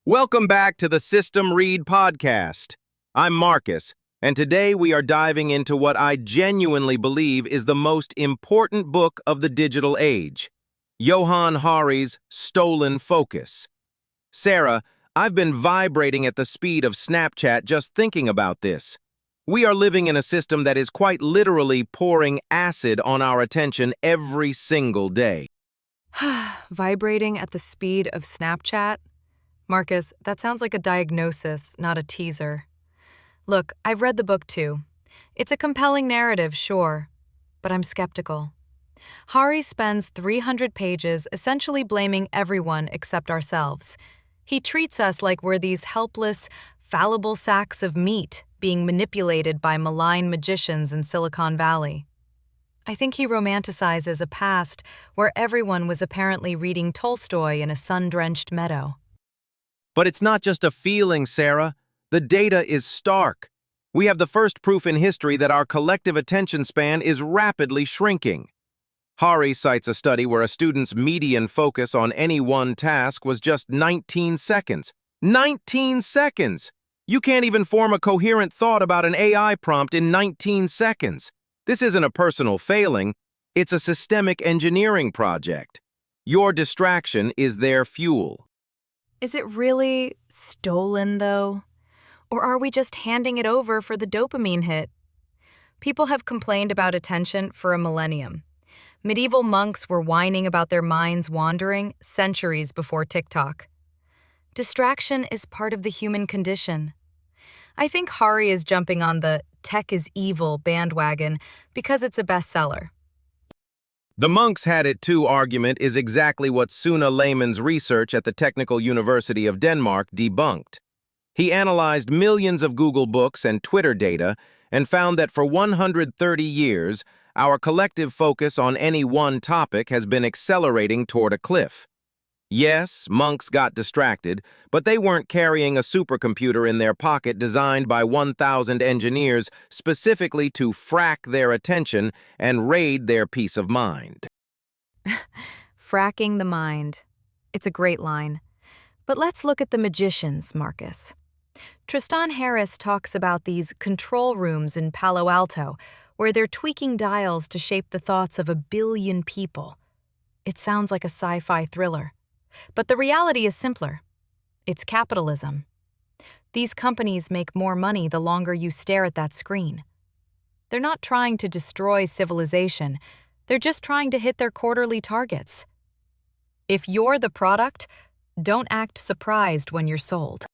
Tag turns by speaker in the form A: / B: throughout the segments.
A: Welcome back to the System Read podcast. I'm Marcus, and today we are diving into what I genuinely believe is the most important book of the digital age, Johann Hari's Stolen Focus. Sarah, I've been vibrating at the speed of Snapchat just thinking about this. We are living in a system that is quite literally pouring acid on our attention every single day.
B: Vibrating at the speed of Snapchat? Marcus, that sounds like a diagnosis, not a teaser. Look, I've read the book too. It's a compelling narrative, sure, but I'm skeptical. Hari spends 300 pages essentially blaming everyone except ourselves. He treats us like we're these helpless, fallible sacks of meat being manipulated by malign magicians in Silicon Valley. I think he romanticizes a past where everyone was apparently reading Tolstoy in a sun-drenched meadow.
A: But it's not just a feeling, Sarah. The data is stark. We have the first proof in history that our collective attention span is rapidly shrinking. Hari cites a study where a student's median focus on any one task was just 19 seconds. 19 seconds! You can't even form a coherent thought about an AI prompt in 19 seconds. This isn't a personal failing, it's a systemic engineering project. Your distraction is their fuel.
B: Is it really stolen, though? Or are we just handing it over for the dopamine hit? People have complained about attention for a millennium. Medieval monks were whining about their minds wandering centuries before TikTok. Distraction is part of the human condition. I think Hari is jumping on the tech is evil bandwagon because it's a bestseller.
A: The monks had it too argument is exactly what Sune Lehmann's research at the Technical University of Denmark debunked. He analyzed millions of Google books and Twitter data and found that for 130 years, our collective focus on any one topic has been accelerating toward a cliff. Yes, monks got distracted, but they weren't carrying a supercomputer in their pocket designed by 1,000 engineers specifically to frack their attention and raid their peace of mind.
B: Fracking the mind. It's a great line. But let's look at the magicians, Marcus. Tristan Harris talks about these control rooms in Palo Alto where they're tweaking dials to shape the thoughts of 1 billion people. It sounds like a sci-fi thriller. But the reality is simpler. It's capitalism. These companies make more money the longer you stare at that screen. They're not trying to destroy civilization. They're just trying to hit their quarterly targets. If you're the product, don't act surprised when you're sold.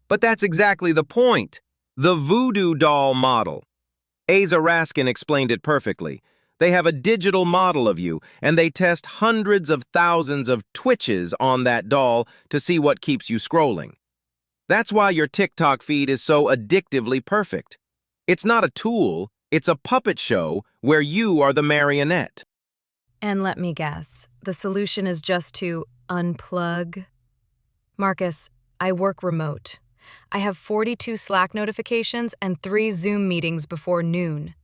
A: But that's exactly the point. The voodoo doll model. Asa Raskin explained it perfectly. They have a digital model of you, and they test hundreds of thousands of twitches on that doll to see what keeps you scrolling. That's why your TikTok feed is so addictively perfect. It's not a tool, it's a puppet show where you are the marionette.
B: And let me guess, the solution is just to unplug? Marcus, I work remote. I have 42 Slack notifications and 3 Zoom meetings before noon.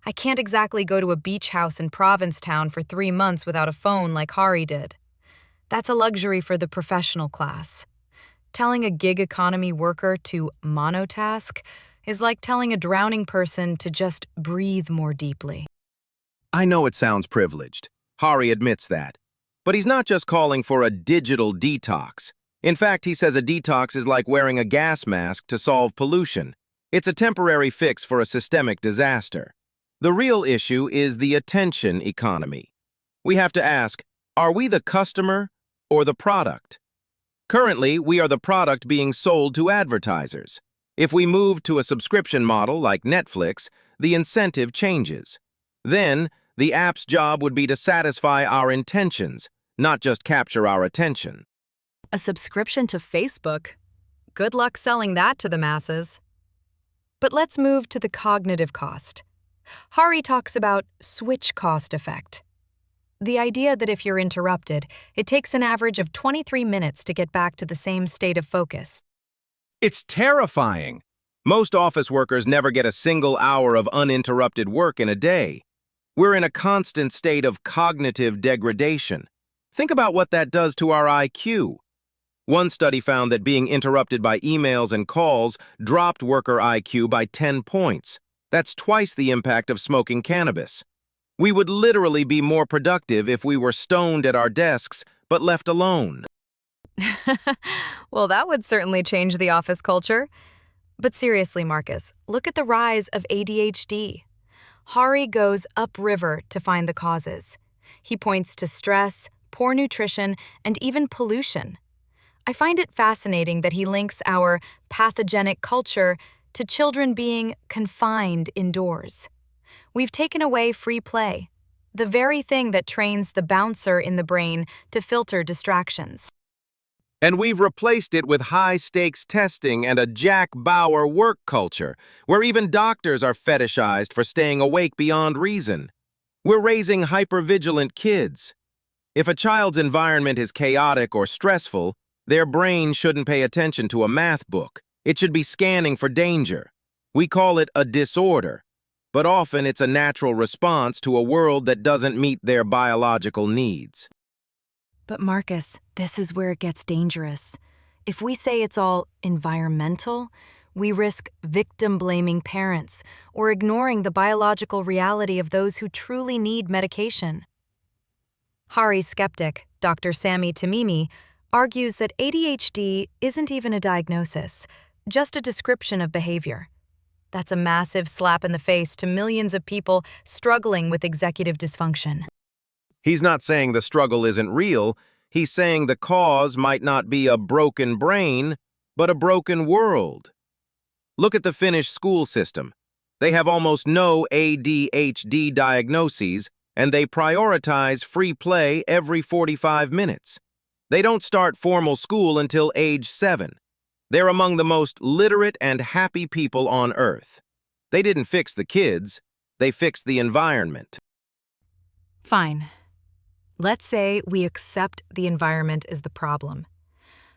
B: I can't exactly go to a beach house in Provincetown for 3 months without a phone like Hari did. That's a luxury for the professional class. Telling a gig economy worker to monotask is like telling a drowning person to just breathe more deeply.
A: I know it sounds privileged. Hari admits that. But he's not just calling for a digital detox. In fact, he says a detox is like wearing a gas mask to solve pollution. It's a temporary fix for a systemic disaster. The real issue is the attention economy. We have to ask, are we the customer or the product? Currently, we are the product being sold to advertisers. If we move to a subscription model like Netflix, the incentive changes. Then, the app's job would be to satisfy our intentions, not just capture our attention.
B: A subscription to Facebook? Good luck selling that to the masses. But let's move to the cognitive cost. Hari talks about switch cost effect. The idea that if you're interrupted, it takes an average of 23 minutes to get back to the same state of focus.
A: It's terrifying. Most office workers never get a single hour of uninterrupted work in a day. We're in a constant state of cognitive degradation. Think about what that does to our IQ. One study found that being interrupted by emails and calls dropped worker IQ by 10 points. That's twice the impact of smoking cannabis. We would literally be more productive if we were stoned at our desks, but left alone.
B: Well, that would certainly change the office culture. But seriously, Marcus, look at the rise of ADHD. Hari goes upriver to find the causes. He points to stress, poor nutrition, and even pollution. I find it fascinating that he links our pathogenic culture to children being confined indoors. We've taken away free play, the very thing that trains the bouncer in the brain to filter distractions.
A: And we've replaced it with high-stakes testing and a Jack Bauer work culture, where even doctors are fetishized for staying awake beyond reason. We're raising hypervigilant kids. If a child's environment is chaotic or stressful, their brain shouldn't pay attention to a math book. It should be scanning for danger. We call it a disorder, but often it's a natural response to a world that doesn't meet their biological needs.
B: But Marcus, this is where it gets dangerous. If we say it's all environmental, we risk victim-blaming parents or ignoring the biological reality of those who truly need medication. Hari's skeptic, Dr. Sami Tamimi, argues that ADHD isn't even a diagnosis, just a description of behavior. That's a massive slap in the face to millions of people struggling with executive dysfunction.
A: He's not saying the struggle isn't real. He's saying the cause might not be a broken brain, but a broken world. Look at the Finnish school system. They have almost no ADHD diagnoses, and they prioritize free play every 45 minutes. They don't start formal school until age 7. They're among the most literate and happy people on Earth. They didn't fix the kids, they fixed the environment.
B: Fine. Let's say we accept the environment is the problem.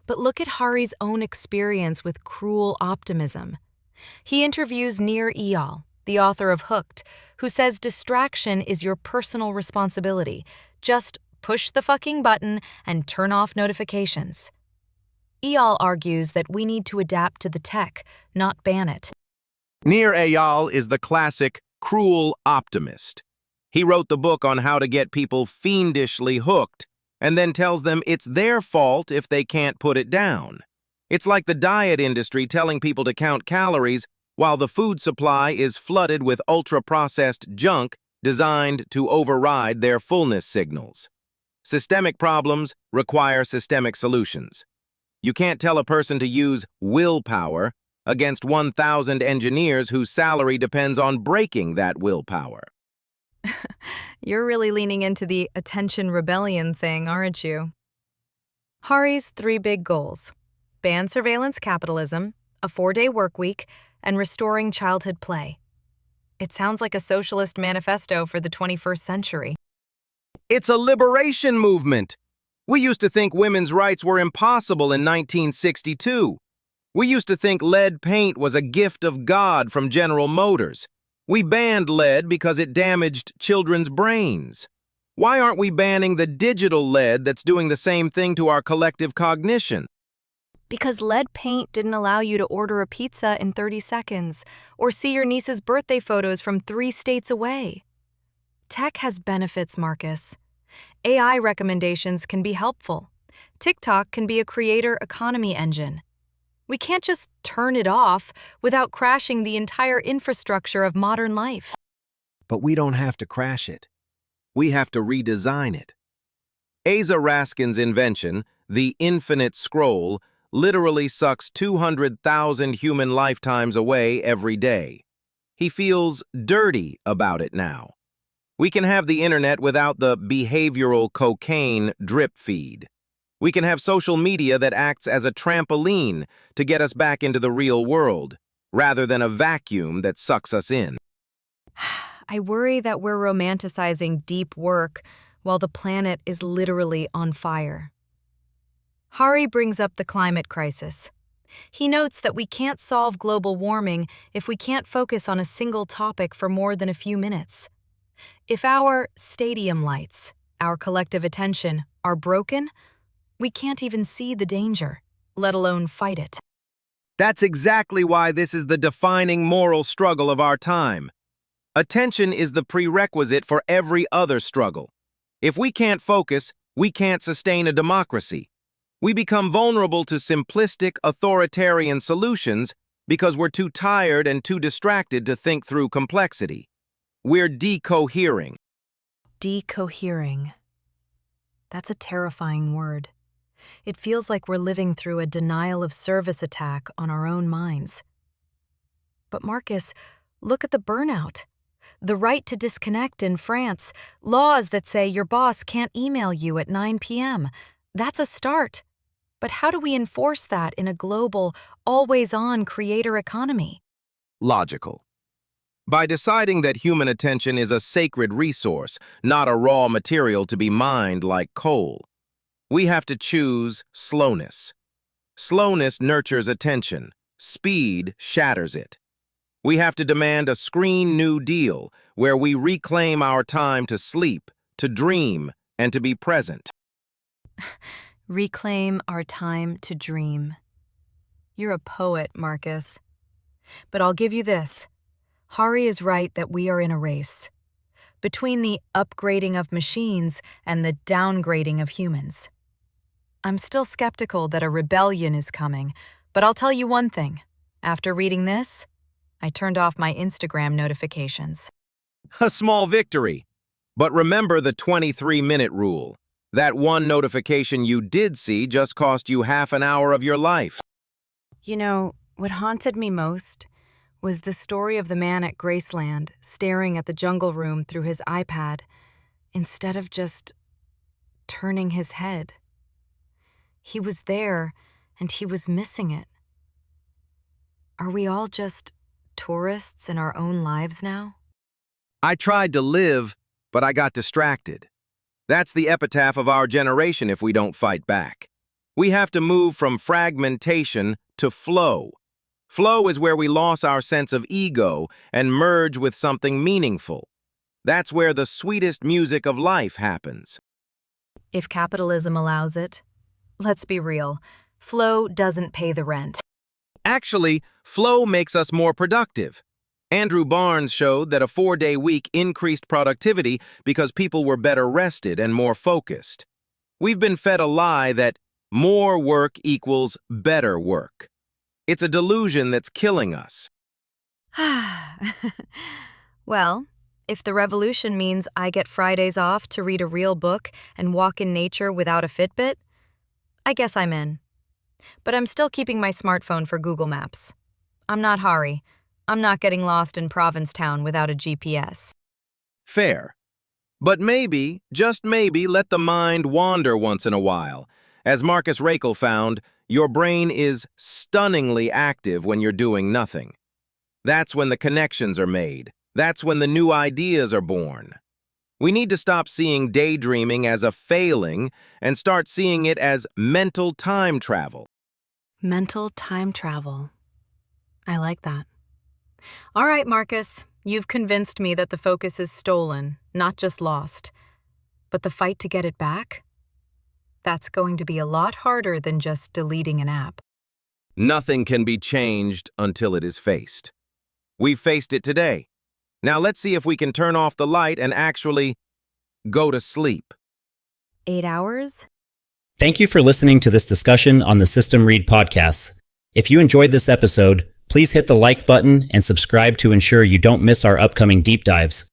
B: But look at Hari's own experience with cruel optimism. He interviews Nir Eyal, the author of Hooked, who says distraction is your personal responsibility. Just push the fucking button and turn off notifications. Eyal argues that we need to adapt to the tech, not ban it.
A: Nir Eyal is the classic cruel optimist. He wrote the book on how to get people fiendishly hooked and then tells them it's their fault if they can't put it down. It's like the diet industry telling people to count calories while the food supply is flooded with ultra-processed junk designed to override their fullness signals. Systemic problems require systemic solutions. You can't tell a person to use willpower against 1,000 engineers whose salary depends on breaking that willpower.
B: You're really leaning into the attention rebellion thing, aren't you? Hari's 3 big goals: ban surveillance capitalism, a 4-day work week, and restoring childhood play. It sounds like a socialist manifesto for the 21st century.
A: It's a liberation movement. We used to think women's rights were impossible in 1962. We used to think lead paint was a gift of God from General Motors. We banned lead because it damaged children's brains. Why aren't we banning the digital lead that's doing the same thing to our collective cognition?
B: Because lead paint didn't allow you to order a pizza in 30 seconds or see your niece's birthday photos from 3 states away. Tech has benefits, Marcus. AI recommendations can be helpful. TikTok can be a creator economy engine. We can't just turn it off without crashing the entire infrastructure of modern life.
A: But we don't have to crash it. We have to redesign it. Asa Raskin's invention, the infinite scroll, literally sucks 200,000 human lifetimes away every day. He feels dirty about it now. We can have the internet without the behavioral cocaine drip feed. We can have social media that acts as a trampoline to get us back into the real world, rather than a vacuum that sucks us in.
B: I worry that we're romanticizing deep work while the planet is literally on fire. Hari brings up the climate crisis. He notes that we can't solve global warming if we can't focus on a single topic for more than a few minutes. If our stadium lights, our collective attention, are broken, we can't even see the danger. let alone fight it.
A: That's exactly why this is the defining moral struggle of our time. Attention is the prerequisite for every other struggle. If we can't focus, we can't sustain a democracy. We become vulnerable to simplistic, authoritarian solutions because we're too tired and too distracted to think through complexity. We're decohering.
B: Decohering. That's a terrifying word. It feels like we're living through a denial of service attack on our own minds. But Marcus, look at the burnout. The right to disconnect in France, laws that say your boss can't email you at 9 p.m. That's a start. But how do we enforce that in a global, always-on creator economy?
A: Logical. By deciding that human attention is a sacred resource, not a raw material to be mined like coal. We have to choose slowness. Slowness nurtures attention. Speed shatters it. We have to demand a screen New Deal where we reclaim our time to sleep, to dream, and to be present.
B: Reclaim our time to dream. You're a poet, Marcus. But I'll give you this. Hari is right that we are in a race. Between the upgrading of machines and the downgrading of humans. I'm still skeptical that a rebellion is coming, but I'll tell you one thing. After reading this, I turned off my Instagram notifications.
A: A small victory. But remember the 23-minute rule. That one notification you did see just cost you half an hour of your life.
B: You know, what haunted me most was the story of the man at Graceland staring at the jungle room through his iPad instead of just turning his head. He was there, and he was missing it. Are we all just tourists in our own lives now?
A: I tried to live, but I got distracted. That's the epitaph of our generation if we don't fight back. We have to move from fragmentation to flow. Flow is where we lose our sense of ego and merge with something meaningful. That's where the sweetest music of life happens.
B: If capitalism allows it, let's be real, flow doesn't pay the rent.
A: Actually, flow makes us more productive. Andrew Barnes showed that a 4-day week increased productivity because people were better rested and more focused. We've been fed a lie that more work equals better work. It's a delusion that's killing us.
B: Well, if the revolution means I get Fridays off to read a real book and walk in nature without a Fitbit, I guess I'm in. But I'm still keeping my smartphone for Google Maps. I'm not Hari. I'm not getting lost in Provincetown without a GPS.
A: Fair. But maybe, just maybe, let the mind wander once in a while. As Marcus Rakel found, your brain is stunningly active when you're doing nothing. That's when the connections are made. That's when the new ideas are born. We need to stop seeing daydreaming as a failing and start seeing it as mental time travel.
B: Mental time travel. I like that. All right, Marcus, you've convinced me that the focus is stolen, not just lost. But the fight to get it back? That's going to be a lot harder than just deleting an app.
A: Nothing can be changed until it is faced. We've faced it today. Now let's see if we can turn off the light and actually go to sleep.
B: 8 hours?
C: Thank you for listening to this discussion on the System Read podcast. If you enjoyed this episode, please hit the like button and subscribe to ensure you don't miss our upcoming deep dives.